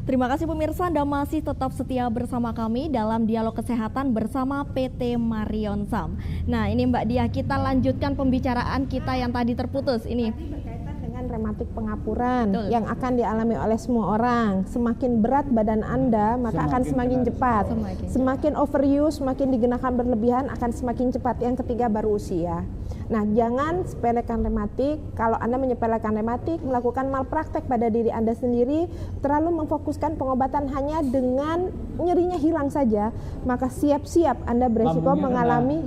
Terima kasih pemirsa, Anda masih tetap setia bersama kami dalam Dialog Kesehatan bersama PT Marion Sam. Nah ini Mbak Diah, kita lanjutkan pembicaraan kita yang tadi terputus ini. Berkaitan dengan rematik pengapuran. Betul. Yang akan dialami oleh semua orang. Semakin berat badan Anda, maka akan semakin cepat. Semakin overuse, semakin digunakan berlebihan, akan semakin cepat. Yang ketiga baru usia. Nah, jangan sepelekan rematik. Kalau Anda menyepelekan rematik, melakukan malpraktek pada diri Anda sendiri, terlalu memfokuskan pengobatan hanya dengan nyerinya hilang saja, maka siap-siap Anda beresiko mengalami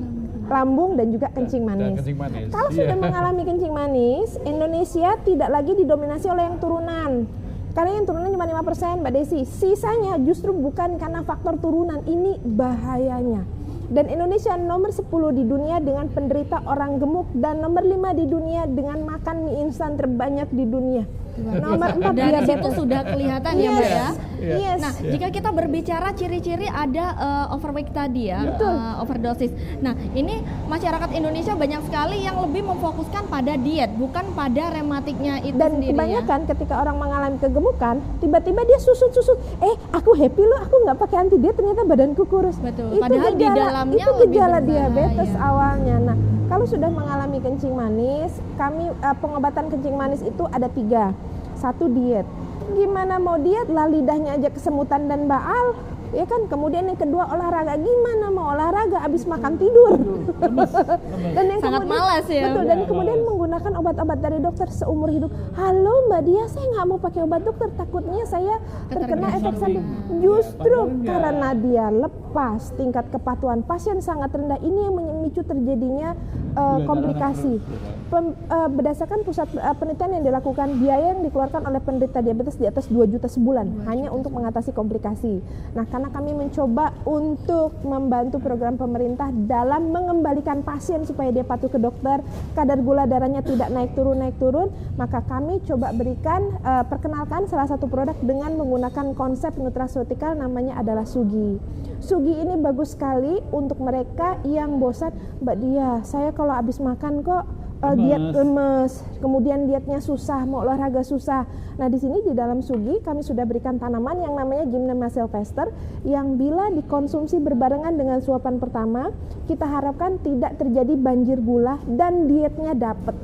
lambung dan juga kencing manis. Kalau sudah mengalami kencing manis, Indonesia tidak lagi didominasi oleh yang turunan. Karena yang turunan cuma 5%, Mbak Desi. Sisanya justru bukan karena faktor turunan. Ini bahayanya. Dan Indonesia nomor 10 di dunia dengan penderita orang gemuk dan nomor 5 di dunia dengan makan mie instan terbanyak di dunia. Nomor 4 dari diabetes. situ sudah kelihatan ya Mbak ya. Yes. Nah, jika kita berbicara ciri-ciri ada overweight tadi ya, overdosis. Nah, ini masyarakat Indonesia banyak sekali yang lebih memfokuskan pada diet, bukan pada rematiknya itu dan sendiri. Kebanyakan ketika orang mengalami kegemukan, tiba-tiba dia susut-susut. Aku happy loh, aku nggak pakai anti diet, ternyata badanku kurus. Betul. Itu Padahal di dalamnya itu gejala lebih diabetes berbahaya. awalnya. Nah, kalau sudah mengalami kencing manis, kami pengobatan kencing manis itu ada 3. 1 diet. Gimana mau diet lah, lidahnya aja kesemutan dan baal, ya kan. Kemudian yang kedua olahraga. Gimana mau olahraga abis makan tidur. Dan yang sangat malas ya. Betul. Dan kemudian menggunakan obat-obat dari dokter seumur hidup. Halo Mbak Dia, saya nggak mau pakai obat dokter, takutnya saya terkena efek samping. Justru karena dia lepas tingkat kepatuhan pasien sangat rendah, ini yang memicu terjadinya komplikasi. Berdasarkan pusat penelitian yang dilakukan, biaya yang dikeluarkan oleh penderita diabetes di atas 2 juta sebulan hanya untuk mengatasi komplikasi. Nah, karena kami mencoba untuk membantu program pemerintah dalam mengembalikan pasien supaya dia patuh ke dokter, kadar gula darahnya tidak naik turun, maka kami coba berikan perkenalkan salah satu produk dengan menggunakan konsep nutraceuticals, namanya adalah Sugi. Sugi ini bagus sekali untuk mereka yang bosan. Mbak Dia, saya kalau habis makan kok diet lemes, kemudian dietnya susah, mau olahraga susah. Nah, di sini di dalam Sugi kami sudah berikan tanaman yang namanya Gymnema sylvester, yang bila dikonsumsi berbarengan dengan suapan pertama, kita harapkan tidak terjadi banjir gula dan dietnya dapat.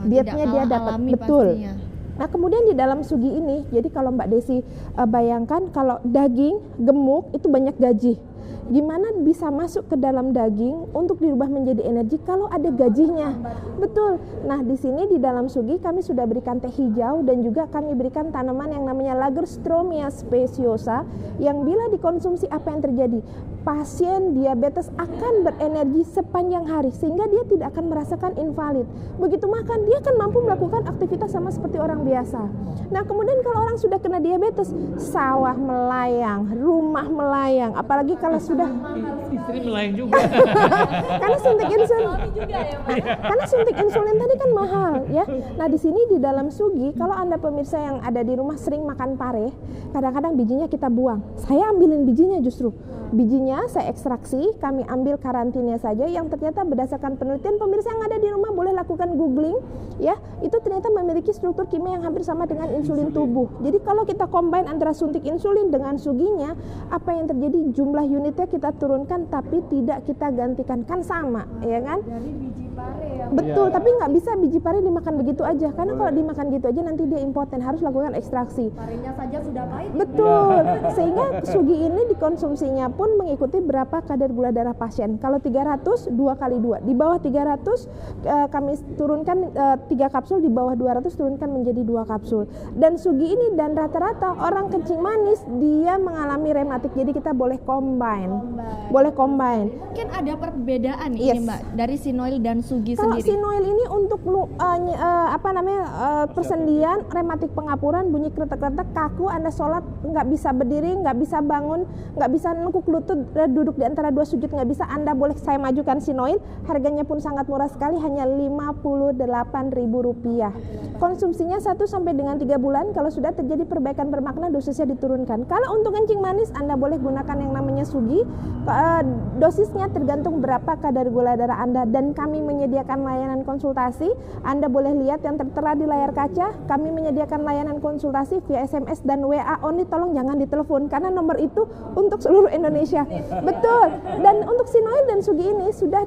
Dietnya dia dapat, betul. Pastinya. Nah, kemudian di dalam Sugi ini, jadi kalau Mbak Desi bayangkan kalau daging gemuk itu banyak gaji. Gimana bisa masuk ke dalam daging untuk dirubah menjadi energi kalau ada gajinya? Betul. Nah, di sini di dalam Sugi kami sudah berikan teh hijau dan juga kami berikan tanaman yang namanya Lagerstromia speciosa, yang bila dikonsumsi apa yang terjadi? Pasien diabetes akan berenergi sepanjang hari sehingga dia tidak akan merasakan invalid. Begitu makan, dia akan mampu melakukan aktivitas sama seperti orang biasa. Nah, kemudian kalau orang sudah kena diabetes, sawah melayang, rumah melayang, apalagi kalau sudah istri melayang juga. karena suntik insulin. Karena suntik insulin tadi kan mahal ya. Nah, di sini di dalam Sugi, kalau Anda pemirsa yang ada di rumah sering makan pare, kadang-kadang bijinya kita buang. Saya ambilin bijinya justru. Bijinya saya ekstraksi, kami ambil karantinnya saja, yang ternyata berdasarkan penelitian pemirsa yang ada di rumah boleh lakukan googling ya, itu ternyata memiliki struktur kimia yang hampir sama dengan insulin tubuh. Jadi kalau kita combine antara suntik insulin dengan Suginya, apa yang terjadi? Jumlah unitnya kita turunkan tapi tidak kita gantikan, kan sama ya kan? Dari biji pare ya. Betul, tapi nggak bisa biji pare dimakan begitu aja, karena kalau dimakan gitu aja nanti dia impoten, harus lakukan ekstraksi. Parenya saja sudah pahit. Betul, sehingga Sugi ini dikonsumsinya pun mengikuti berapa kadar gula darah pasien. Kalau 300, 2 kali 2. Di bawah 300 kami turunkan 3 kapsul, di bawah 200 turunkan menjadi 2 kapsul. Dan Sugi ini dan rata-rata orang kencing manis dia mengalami rematik, jadi kita boleh combine. Boleh combine. Mungkin ada perbedaan ini Mbak dari Sinoil dan Sugi Kalau sendiri. Sinoil ini untuk persendian, rematik pengapuran, bunyi kretek-kretek, kaku, Anda sholat nggak bisa berdiri, nggak bisa bangun, nggak bisa nengkuk lutut, duduk di antara 2 sujud nggak bisa, Anda boleh saya majukan Sinoil. Harganya pun sangat murah sekali, hanya Rp58.000. Konsumsinya 1 sampai dengan 3 bulan. Kalau sudah terjadi perbaikan bermakna, dosisnya diturunkan. Kalau untuk kencing manis, Anda boleh gunakan yang namanya Sugi. Dosisnya tergantung berapa kadar gula darah Anda, dan kami menyediakan menyediakan layanan konsultasi. Anda boleh lihat yang tertera di layar kaca. Kami menyediakan layanan konsultasi via SMS dan WA only. Tolong jangan ditelepon karena nomor itu untuk seluruh Indonesia. Betul. Dan untuk Sinoil dan Sugi ini sudah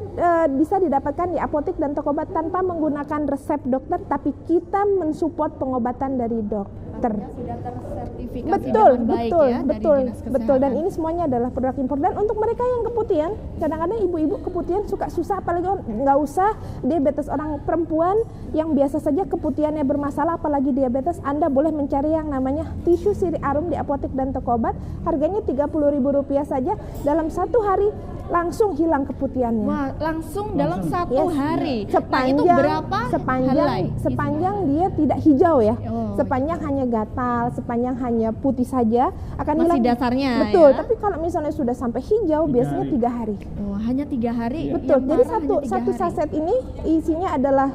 bisa didapatkan di apotek dan toko obat tanpa menggunakan resep dokter, tapi kita mensupport pengobatan dari dokter. Sudah tersertifikasi Betul, dengan baik betul, ya betul, dari Dinas Kesehatan. betul. Dan ini semuanya adalah produk impor. Dan untuk mereka yang keputihan, kadang-kadang ibu-ibu keputihan suka susah, apalagi nggak usah diabetes orang perempuan yang biasa saja keputihannya bermasalah, apalagi diabetes. Anda boleh mencari yang namanya tisu sirih arum di apotek dan toko obat. Harganya Rp30.000 saja. Dalam 1 hari langsung hilang keputihannya. Wah, langsung dalam 1 Yes. hari. Sepanjang, nah, itu berapa helai? sepanjang dia tidak hijau ya. Oh. Sepanjang hanya gatal, sepanjang hanya putih saja akan Masih hilang. dasarnya Betul, ya? tapi kalau misalnya sudah sampai hijau biasanya 3 hari. Oh, hanya 3 hari. Betul. Yang Jadi parah hanya 3 satu hari. saset ini isinya adalah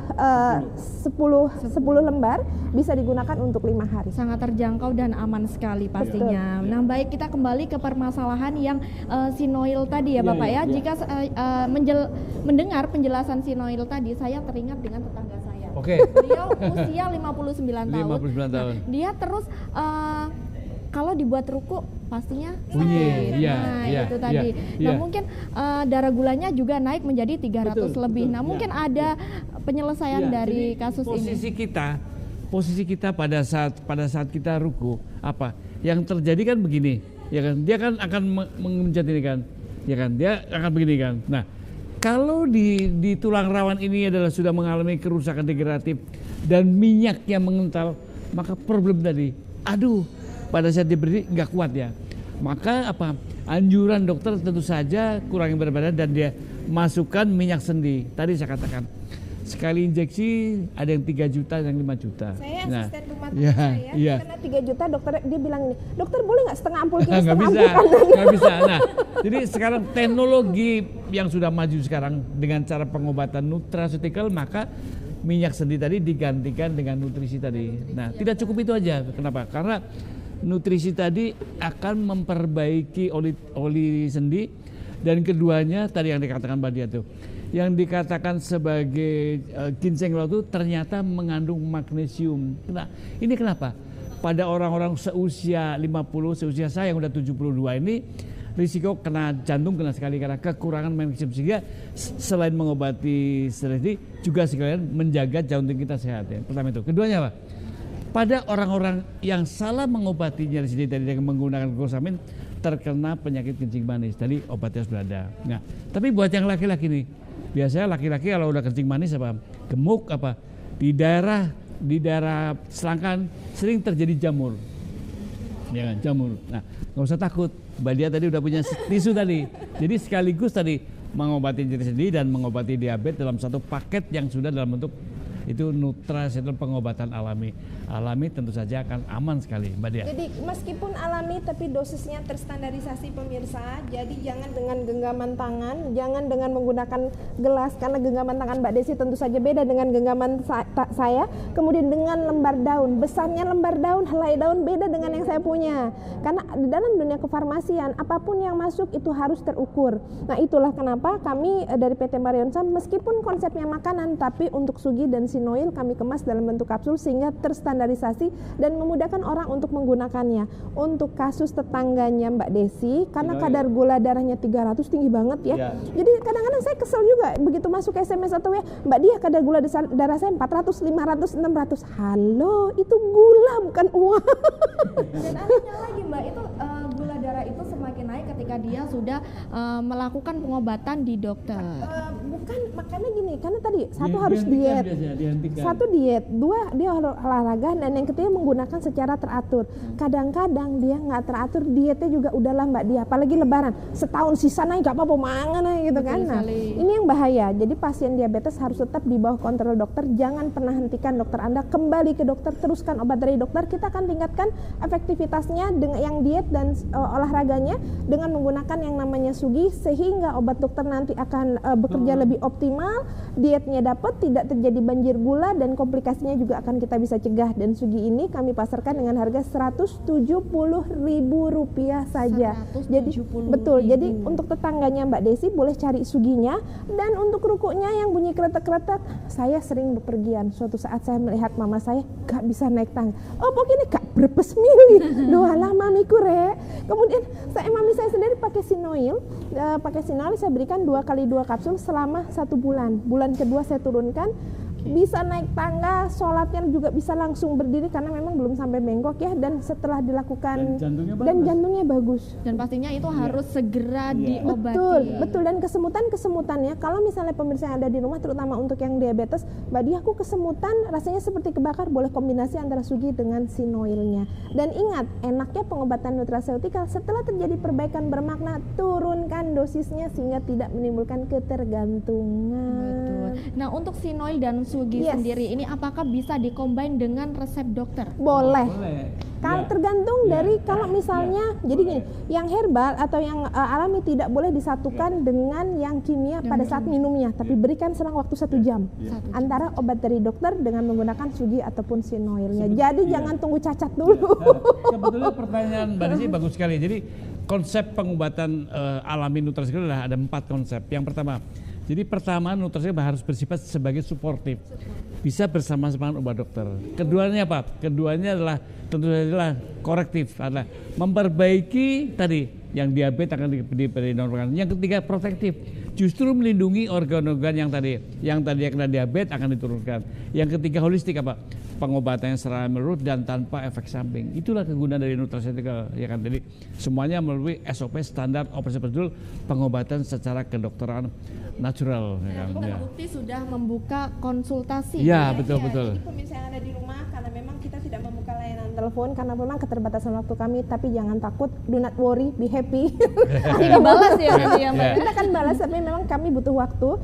10 lembar, bisa digunakan untuk 5 hari. Sangat terjangkau dan aman sekali pastinya. Nah, baik, kita kembali ke permasalahan yang Sinoil tadi ya Bapak ya. Jika mendengar penjelasan Sinoil tadi, saya teringat dengan tetangga saya. Oke. Beliau usia 59 tahun. 59 tahun. Nah, dia terus kalau dibuat ruku pastinya Bunyi, sakit. iya, Nah, iya, itu tadi. iya. Nah, mungkin darah gulanya juga naik menjadi 300 Betul, lebih. betul, Nah, iya. mungkin ada penyelesaian Ya, dari jadi kasus ini. posisi kita pada saat kita ruku apa yang terjadi kan begini, ya kan, dia kan akan mengencet ini kan, ya kan, dia akan begini kan. Nah, kalau di tulang rawan ini adalah sudah mengalami kerusakan degeneratif dan minyak yang mengental, maka problem tadi, aduh, pada saat dia berdiri nggak kuat ya, maka apa, anjuran dokter tentu saja kurangi berat badan dan dia masukkan minyak sendi. Tadi saya katakan sekali injeksi ada yang 3 juta, yang 5 juta. Saya Nah, asisten rumah tangga saya, iya. karena 3 juta dokter dia bilang ini, dokter boleh nggak setengah ampul kiri, Nggak setengah bisa, ampul kanan? nggak bisa. Nah, jadi sekarang teknologi yang sudah maju sekarang dengan cara pengobatan nutraceutical, maka minyak sendi tadi digantikan dengan nutrisi tadi. Nah, tidak cukup itu aja. Kenapa? Karena nutrisi tadi akan memperbaiki oli sendi, dan keduanya tadi yang dikatakan Mbak Dia tuh, yang dikatakan sebagai ginseng laut itu ternyata mengandung magnesium. Nah, ini kenapa? Pada orang-orang seusia 50, seusia saya yang udah 72 ini, risiko kena jantung kena sekali karena kekurangan magnesium, sehingga selain mengobati stres ini juga sekalian menjaga jantung kita sehat ya. Pertama itu. Keduanya apa? Pada orang-orang yang salah mengobati nyeri sendi tadi dengan menggunakan glukosamin, terkena penyakit kencing manis. Tadi obatnya sudah ada. Nah, tapi buat yang laki-laki nih, biasanya laki-laki kalau udah kencing manis apa, gemuk apa, di daerah selangkangan sering terjadi jamur. Ya kan, jamur. Nah, nggak usah takut. Mbak Dia tadi udah punya tisu tadi. Jadi sekaligus tadi mengobati nyeri sendi dan mengobati diabetes dalam satu paket yang sudah dalam bentuk itu nutraceutical, pengobatan alami. Alami tentu saja akan aman sekali, Mbak Dia. Jadi meskipun alami tapi dosisnya terstandarisasi pemirsa. Jadi jangan dengan genggaman tangan, jangan dengan menggunakan gelas, karena genggaman tangan Mbak Desi tentu saja beda dengan genggaman saya. Kemudian dengan lembar daun, besarnya lembar daun, helai daun beda dengan yang saya punya. Karena di dalam dunia kefarmasian apapun yang masuk itu harus terukur. Nah, itulah kenapa kami dari PT Marion Sam meskipun konsepnya makanan, tapi untuk Sugi dan Sinoil kami kemas dalam bentuk kapsul sehingga terstandarisasi dan memudahkan orang untuk menggunakannya. Untuk kasus tetangganya Mbak Desi, karena kadar gula darahnya 300 tinggi banget ya. Jadi kadang-kadang saya kesel juga begitu masuk SMS atau ya, Mbak Dia kadar gula darah saya 400, 500, 600. Halo, itu gula bukan uang. Dan anehnya lagi Mbak, itu gula darah itu semakin naik ketika dia sudah melakukan pengobatan di dokter. Bukan, makanya gini, karena tadi satu harus diet, satu diet, dua dia olahraga, dan yang ketiga menggunakan secara teratur. Kadang-kadang dia nggak teratur, dietnya juga udahlah Mbak Dia, apalagi lebaran, setahun sisa naik nggak apa-apa mangan gitu kan. Nah, ini yang bahaya. Jadi pasien diabetes harus tetap di bawah kontrol dokter, jangan pernah hentikan dokter Anda, kembali ke dokter, teruskan obat dari dokter, kita akan tingkatkan efektivitasnya dengan yang diet dan olahraga olahraganya dengan menggunakan yang namanya Sugi, sehingga obat dokter nanti akan bekerja lebih optimal, dietnya dapat, tidak terjadi banjir gula, dan komplikasinya juga akan kita bisa cegah. Dan Sugi ini kami pasarkan dengan harga Rp170.000 saja. Jadi betul. Jadi untuk tetangganya Mbak Desi boleh cari Suginya, dan untuk rukuknya yang bunyi kretek-kretek, saya sering bepergian. Suatu saat saya melihat mama saya gak bisa naik tangga. Oh pokoknya gak berpes milih. Doa lama miku rek. Kemudian mami saya sendiri pakai Sinoil. Saya berikan 2 kali 2 kapsul selama 1 bulan. Bulan kedua saya turunkan. Bisa naik tangga, sholatnya juga bisa langsung berdiri karena memang belum sampai bengkok ya, dan setelah dilakukan dan jantungnya bagus. Dan pastinya itu harus segera diobati. Betul. Dan kesemutannya, kalau misalnya pemirsa yang ada di rumah, terutama untuk yang diabetes, Mbak Dia, aku kesemutan rasanya seperti kebakar, boleh kombinasi antara Sugi dengan Sinoilnya. Dan ingat, enaknya pengobatan nutraceutikal setelah terjadi perbaikan bermakna, turunkan dosisnya sehingga tidak menimbulkan ketergantungan. Betul. Nah, untuk Sinoil dan Sugi sendiri ini apakah bisa dikombin dengan resep dokter? Boleh. Kalau tergantung dari kalau misalnya jadi gini, yang herbal atau yang alami tidak boleh disatukan dengan yang kimia pada saat minumnya, tapi berikan selang waktu 1 jam antara obat dari dokter dengan menggunakan Sugi ataupun Sinoilnya. Jadi jangan tunggu cacat dulu. Sebetulnya pertanyaan Mbak Desi bagus sekali. Jadi konsep pengobatan alami nutrasi adalah ada 4 konsep. Yang pertama, nutrisi harus bersifat sebagai suportif, bisa bersama-sama obat dokter. Keduanya apa? Keduanya adalah tentu saja korektif, adalah memperbaiki tadi yang diabetes akan dinormalkan. Yang ketiga protektif, justru melindungi organ-organ yang tadi kena diabetes akan diturunkan. Yang ketiga holistik, apa? Pengobatannya secara menurut dan tanpa efek samping. Itulah kegunaan dari nutraceutikal, ya kan. Jadi semuanya melalui SOP standar operasi prosedur pengobatan secara kedokteran natural, ya kan. Terbukti sudah membuka konsultasi. Ya, betul. Jadi pemirsa yang ada di rumah, karena memang kita tidak membuka layanan telepon karena memang keterbatasan waktu kami, tapi jangan takut, do not worry, be happy. Kita balas ya nanti ya Mbak. Kita akan balas, tapi memang kami butuh waktu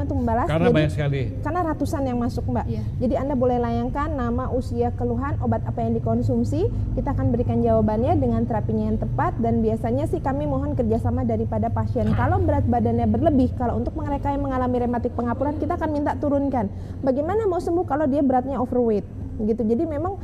untuk membalas. Karena banyak sekali. Karena ratusan yang masuk Mbak. Jadi Anda boleh layangkan nama, usia, keluhan, obat apa yang dikonsumsi. Kita akan berikan jawabannya dengan terapinya yang tepat, dan biasanya sih kami mohon kerjasama daripada pasien. Kalau berat badannya berlebih, kalau untuk mereka yang mengalami rematik pengapuran, kita akan minta turunkan. Bagaimana mau sembuh kalau dia beratnya overweight? Gitu. Jadi memang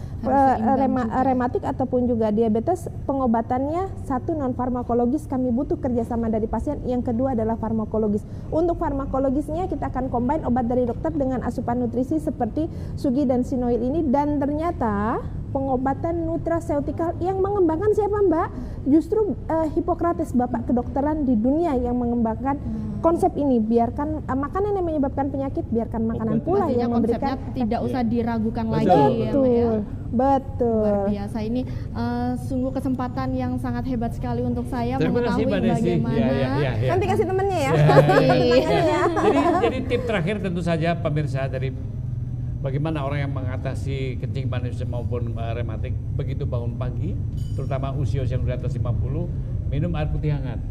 rematik ataupun juga diabetes, pengobatannya satu non farmakologis, kami butuh kerjasama dari pasien. Yang kedua adalah farmakologis. Untuk farmakologisnya kita akan combine obat dari dokter dengan asupan nutrisi seperti Sugi dan Sinoil ini, dan ternyata pengobatan nutraceutikal yang mengembangkan siapa Mbak? Justru Hippocrates, bapak kedokteran di dunia, yang mengembangkan konsep ini. Biarkan makanan yang menyebabkan penyakit, biarkan makanan pula yang memberikan tidak usah diragukan lagi. Betul. Luar biasa ini, sungguh kesempatan yang sangat hebat sekali untuk saya Terima kasih, mengetahui bagaimana. Nanti kasih temennya ya. Jadi tip terakhir tentu saja pemirsa, dari bagaimana orang yang mengatasi kencing manis maupun rematik begitu bangun pagi, terutama usia yang di atas 50, minum air putih hangat.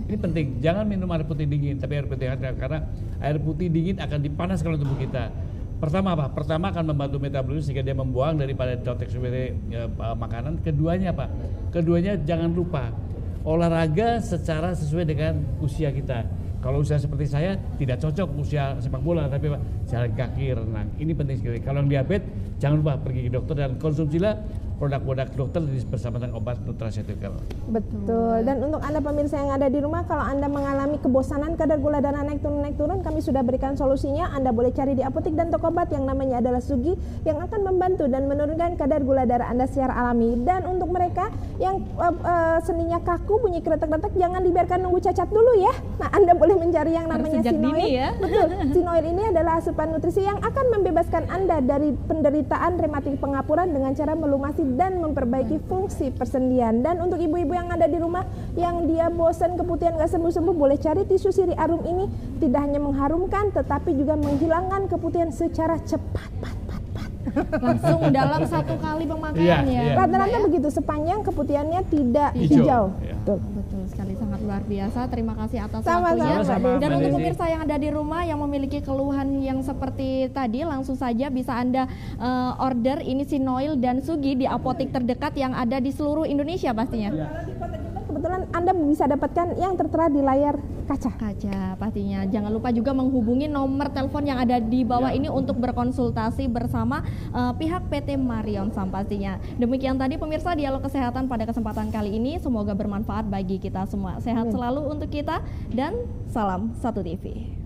Ini penting, jangan minum air putih dingin, tapi air putih hangat, karena air putih dingin akan dipanaskan tubuh kita. Pertama apa? Pertama akan membantu metabolisme sehingga dia membuang daripada detoks makanan. Keduanya apa? Keduanya jangan lupa olahraga secara sesuai dengan usia kita. Kalau usia seperti saya tidak cocok usia sepak bola, tapi jalan kaki, renang. Ini penting sekali. Kalau yang diabetes, jangan lupa pergi ke dokter dan konsumsilah produk-produk dokter bersama dengan obat nutraceutikal. Betul. Dan untuk Anda pemirsa yang ada di rumah, kalau Anda mengalami kebosanan, kadar gula darah naik turun, kami sudah berikan solusinya. Anda boleh cari di apotek dan toko obat yang namanya adalah Sugi, yang akan membantu dan menurunkan kadar gula darah Anda secara alami. Dan untuk mereka yang seninya kaku, bunyi kretek-kretek, jangan dibiarkan nunggu cacat dulu ya. Nah, Anda boleh mencari yang namanya Sinoil. Ya? Betul. Sinoil ini adalah asupan nutrisi yang akan membebaskan Anda dari penderitaan rematik pengapuran dengan cara melumasi dan memperbaiki fungsi persendian. Dan untuk ibu-ibu yang ada di rumah yang dia bosan keputihan gak sembuh-sembuh, boleh cari tisu sirih arum ini. Tidak hanya mengharumkan tetapi juga menghilangkan keputihan secara cepat. Langsung dalam satu kali pemakaian Iya, ya. iya. Rata-rata begitu, sepanjang keputihannya tidak Hijau. hijau. Iya. Betul. Betul sekali, sangat luar biasa. Terima kasih atas Sama-sama, waktunya. Mbak Sama-sama, Desi. Dan Mbak untuk Desi. pemirsa yang ada di rumah yang memiliki keluhan yang seperti tadi, langsung saja bisa Anda order ini Sinoil dan Sugi di apotek terdekat yang ada di seluruh Indonesia pastinya. Kalau di Kota Jember kebetulan Anda bisa dapatkan yang tertera di layar kaca. Kaca pastinya. Jangan lupa juga menghubungi nomor telepon yang ada di bawah ini untuk berkonsultasi bersama pihak PT Marion Sam pastinya. Demikian tadi pemirsa dialog kesehatan pada kesempatan kali ini, semoga bermanfaat bagi kita semua. Sehat selalu untuk kita dan salam Satu TV.